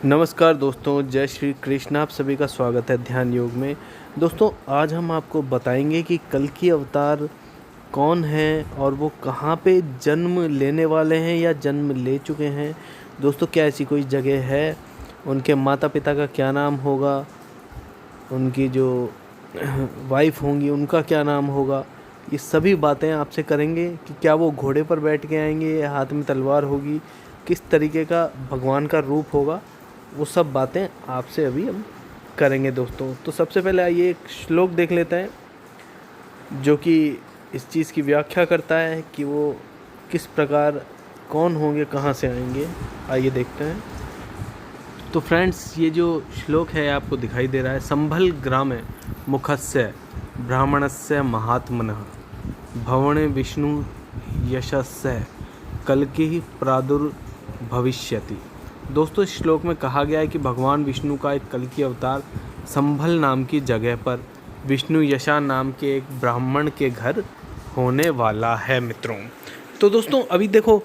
नमस्कार दोस्तों, जय श्री कृष्ण। आप सभी का स्वागत है ध्यान योग में। दोस्तों, आज हम आपको बताएंगे कि कल्कि अवतार कौन है और वो कहाँ पे जन्म लेने वाले हैं या जन्म ले चुके हैं। दोस्तों, क्या ऐसी कोई जगह है, उनके माता पिता का क्या नाम होगा, उनकी जो वाइफ होंगी उनका क्या नाम होगा, ये सभी बातें आपसे करेंगे कि क्या वो घोड़े पर बैठ के आएंगे या हाथ में तलवार होगी, किस तरीके का भगवान का रूप होगा, वो सब बातें आपसे अभी हम करेंगे दोस्तों। तो सबसे पहले आइए एक श्लोक देख लेते हैं जो कि इस चीज़ की व्याख्या करता है कि वो किस प्रकार कौन होंगे, कहाँ से आएंगे। आइए देखते हैं। तो फ्रेंड्स, ये जो श्लोक है आपको दिखाई दे रहा है, संभल ग्रामे मुखस्य ब्राह्मणस्य महात्मनः भवने विष्णु यशस्य कल्कि प्रादुर्भविष्यति। दोस्तों, इस श्लोक में कहा गया है कि भगवान विष्णु का एक कल्कि अवतार संभल नाम की जगह पर विष्णु यशा नाम के एक ब्राह्मण के घर होने वाला है मित्रों। तो दोस्तों, अभी देखो,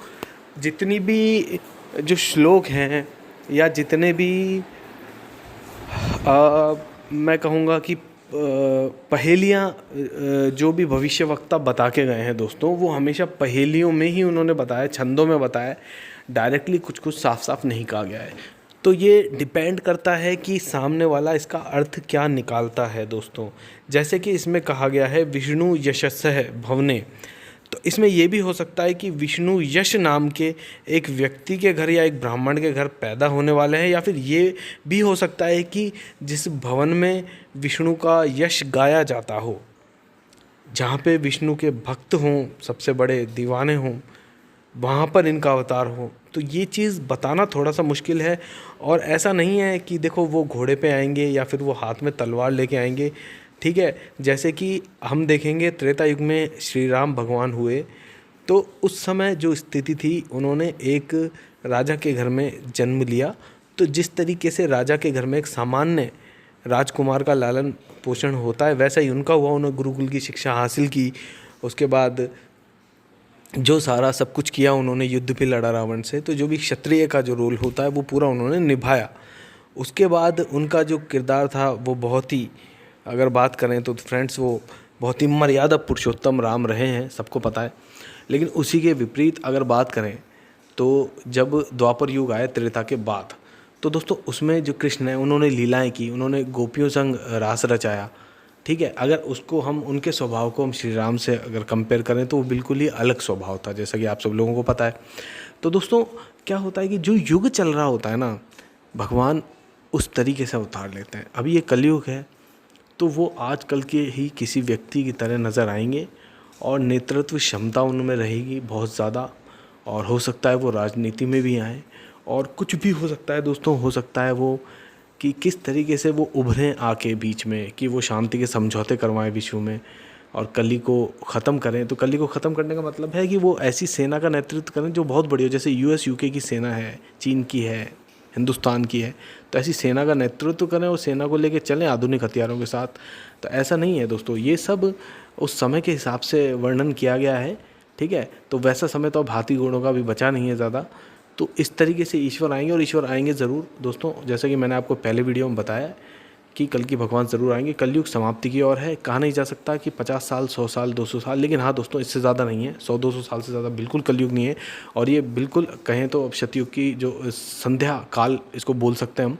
जितनी भी जो श्लोक हैं या जितने भी मैं कहूँगा कि पहेलियाँ जो भी भविष्यवक्ता बता के गए हैं दोस्तों, वो हमेशा पहेलियों में ही उन्होंने बताया, छंदों में बताया, डायरेक्टली कुछ कुछ साफ साफ नहीं कहा गया है। तो ये डिपेंड करता है कि सामने वाला इसका अर्थ क्या निकालता है दोस्तों। जैसे कि इसमें कहा गया है विष्णु यशस्य भवने, तो इसमें ये भी हो सकता है कि विष्णु यश नाम के एक व्यक्ति के घर या एक ब्राह्मण के घर पैदा होने वाले हैं, या फिर ये भी हो सकता है कि जिस भवन में विष्णु का यश गाया जाता हो, जहाँ पे विष्णु के भक्त हों, सबसे बड़े दीवाने हों, वहाँ पर इनका अवतार हो। तो ये चीज़ बताना थोड़ा सा मुश्किल है। और ऐसा नहीं है कि देखो वो घोड़े पे आएंगे या फिर वो हाथ में तलवार लेके आएंगे, ठीक है। जैसे कि हम देखेंगे त्रेता युग में श्री राम भगवान हुए, तो उस समय जो स्थिति थी, उन्होंने एक राजा के घर में जन्म लिया। तो जिस तरीके से राजा के घर में एक सामान्य राजकुमार का लालन पोषण होता है, वैसा ही उनका हुआ। उन्होंने गुरुकुल की शिक्षा हासिल की, उसके बाद जो सारा सब कुछ किया, उन्होंने युद्ध भी लड़ा रावण से। तो जो भी क्षत्रिय का जो रोल होता है वो पूरा उन्होंने निभाया। उसके बाद उनका जो किरदार था वो बहुत ही, अगर बात करें तो फ्रेंड्स, वो बहुत ही मर्यादा पुरुषोत्तम राम रहे हैं, सबको पता है। लेकिन उसी के विपरीत अगर बात करें तो जब द्वापर युग आए त्रेता के बाद, तो दोस्तों उसमें जो कृष्ण है उन्होंने लीलाएं की, उन्होंने गोपियों संग रास रचाया, ठीक है। अगर उसको हम उनके स्वभाव को हम श्री राम से अगर कंपेयर करें तो वो बिल्कुल ही अलग स्वभाव था, जैसा कि आप सब लोगों को पता है। तो दोस्तों, क्या होता है कि जो युग चल रहा होता है ना, भगवान उस तरीके से अवतार लेते हैं। अभी ये कलयुग है, तो वो आजकल के ही किसी व्यक्ति की तरह नज़र आएंगे और नेतृत्व क्षमता उनमें रहेगी बहुत ज़्यादा। और हो सकता है वो राजनीति में भी आए, और कुछ भी हो सकता है दोस्तों। हो सकता है वो कि किस तरीके से वो उभरें आके बीच में, कि वो शांति के समझौते करवाएं विश्व में और कली को ख़त्म करें। तो कली को ख़त्म करने का मतलब है कि वो ऐसी सेना का नेतृत्व करें जो बहुत बड़ी हो, जैसे यूएस यूके की सेना है, चीन की है, हिंदुस्तान की है। तो ऐसी सेना का नेतृत्व करें और सेना को लेके चलें आधुनिक हथियारों के साथ। तो ऐसा नहीं है दोस्तों, ये सब उस समय के हिसाब से वर्णन किया गया है, ठीक है। तो वैसा समय तो अब हाथी घोड़ों का भी बचा नहीं है ज़्यादा। तो इस तरीके से ईश्वर आएंगे, और ईश्वर आएंगे ज़रूर दोस्तों। जैसा कि मैंने आपको पहले वीडियो में बताया कि कल्कि भगवान ज़रूर आएंगे। कलयुग समाप्ति की ओर है। कहा नहीं जा सकता कि 50 साल, 100 साल, 200 साल, लेकिन हाँ दोस्तों, इससे ज़्यादा नहीं है। 100-200 साल से ज़्यादा बिल्कुल कलयुग नहीं है। और ये बिल्कुल कहें तो अब सतयुग की जो संध्या काल इसको बोल सकते हैं हम,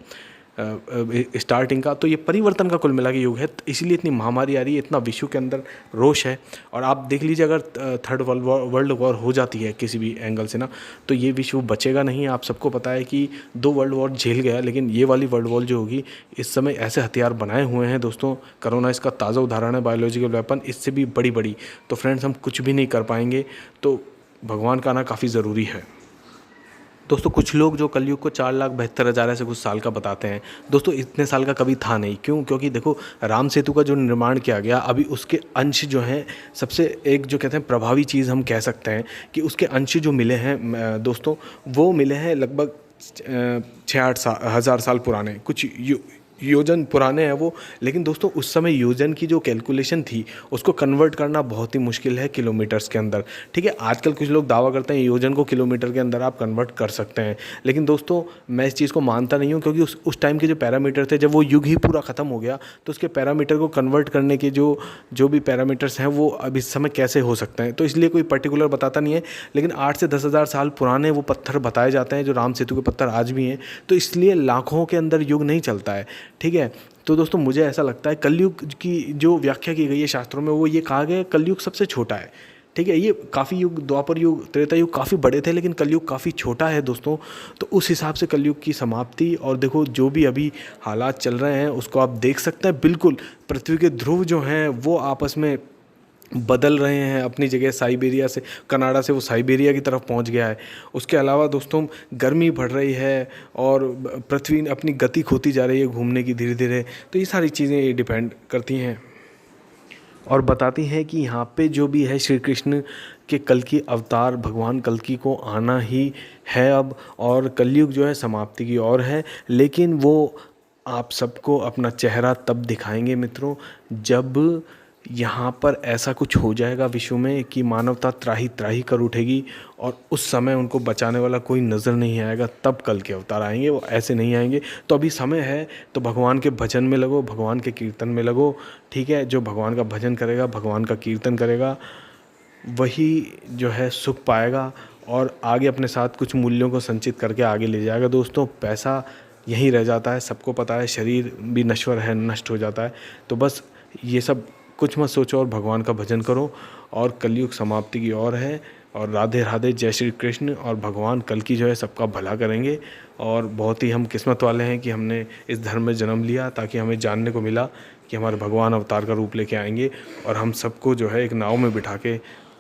स्टार्टिंग का। तो ये परिवर्तन का कुल मिला के युग है। इसीलिए इतनी महामारी आ रही है, इतना विश्व के अंदर रोष है। और आप देख लीजिए, अगर थर्ड वर्ल्ड वॉर हो जाती है किसी भी एंगल से ना, तो ये विश्व बचेगा नहीं। आप सबको पता है कि 2 वर्ल्ड वॉर झेल गया, लेकिन ये वाली वर्ल्ड वॉर जो होगी, इस समय ऐसे हथियार बनाए हुए हैं दोस्तों। कोरोना इसका ताज़ा उदाहरण है, बायोलॉजिकल वेपन, इससे भी बड़ी बड़ी। तो फ्रेंड्स, हम कुछ भी नहीं कर पाएंगे। तो भगवान का आना काफ़ी ज़रूरी है दोस्तों। कुछ लोग जो कलयुग को 4,72,000 ऐसे कुछ साल का बताते हैं दोस्तों, इतने साल का कभी था नहीं। क्यों? क्योंकि देखो, राम सेतु का जो निर्माण किया गया, अभी उसके अंश जो हैं, सबसे एक जो कहते हैं प्रभावी चीज़ हम कह सकते हैं कि उसके अंश जो मिले हैं दोस्तों, वो मिले हैं लगभग 6-8 हज़ार साल पुराने। कुछ योजन पुराने हैं वो, लेकिन दोस्तों उस समय योजन की जो कैलकुलेशन थी उसको कन्वर्ट करना बहुत ही मुश्किल है किलोमीटर्स के अंदर। ठीक है, आजकल कुछ लोग दावा करते हैं योजन को किलोमीटर के अंदर आप कन्वर्ट कर सकते हैं, लेकिन दोस्तों मैं इस चीज़ को मानता नहीं हूँ, क्योंकि उस टाइम के जो पैरामीटर थे, जब वो युग ही पूरा ख़त्म हो गया तो उसके पैरामीटर को कन्वर्ट करने के जो भी पैरामीटर्स हैं वो अब इस समय कैसे हो सकते हैं, तो इसलिए कोई पर्टिकुलर बताता नहीं है। लेकिन 8 से 10,000 साल पुराने वो पत्थर बताए जाते हैं, जो राम सेतु के पत्थर आज भी हैं, तो इसलिए लाखों के अंदर युग नहीं चलता है। ठीक है, तो दोस्तों मुझे ऐसा लगता है कलयुग की जो व्याख्या की गई है शास्त्रों में, वो ये कहा गया है कलयुग सबसे छोटा है। ठीक है, ये काफ़ी युग, द्वापर युग, त्रेता युग काफ़ी बड़े थे, लेकिन कलयुग काफ़ी छोटा है दोस्तों। तो उस हिसाब से कलयुग की समाप्ति, और देखो जो भी अभी हालात चल रहे हैं उसको आप देख सकते हैं, बिल्कुल पृथ्वी के ध्रुव जो हैं वो आपस में बदल रहे हैं अपनी जगह। साइबेरिया से, कनाडा से वो साइबेरिया की तरफ पहुंच गया है। उसके अलावा दोस्तों गर्मी बढ़ रही है और पृथ्वी अपनी गति खोती जा रही है घूमने की धीरे धीरे। तो ये सारी चीज़ें ये डिपेंड करती हैं और बताती हैं कि यहाँ पे जो भी है श्री कृष्ण के कल्कि अवतार भगवान कल्कि को आना ही है अब, और कलयुग जो है समाप्ति की ओर है। लेकिन वो आप सबको अपना चेहरा तब दिखाएंगे मित्रों, जब यहाँ पर ऐसा कुछ हो जाएगा विश्व में कि मानवता त्राही त्राही कर उठेगी, और उस समय उनको बचाने वाला कोई नज़र नहीं आएगा, तब कल के अवतार आएंगे, वो ऐसे नहीं आएंगे। तो अभी समय है, तो भगवान के भजन में लगो, भगवान के कीर्तन में लगो। ठीक है, जो भगवान का भजन करेगा, भगवान का कीर्तन करेगा, वही जो है सुख पाएगा और आगे अपने साथ कुछ मूल्यों को संचित करके आगे ले जाएगा। दोस्तों पैसा यहीं रह जाता है, सबको पता है, शरीर भी नश्वर है, नष्ट हो जाता है। तो बस ये सब कुछ मत सोचो और भगवान का भजन करो, और कलयुग समाप्ति की ओर है। और राधे राधे, जय श्री कृष्ण। और भगवान कल की जो है सबका भला करेंगे, और बहुत ही हम किस्मत वाले हैं कि हमने इस धर्म में जन्म लिया, ताकि हमें जानने को मिला कि हमारे भगवान अवतार का रूप लेके आएंगे और हम सबको जो है एक नाव में बिठा के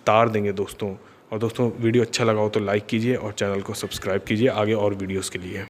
तार देंगे दोस्तों। और दोस्तों वीडियो अच्छा लगा हो तो लाइक कीजिए और चैनल को सब्सक्राइब कीजिए आगे और वीडियोज़ के लिए।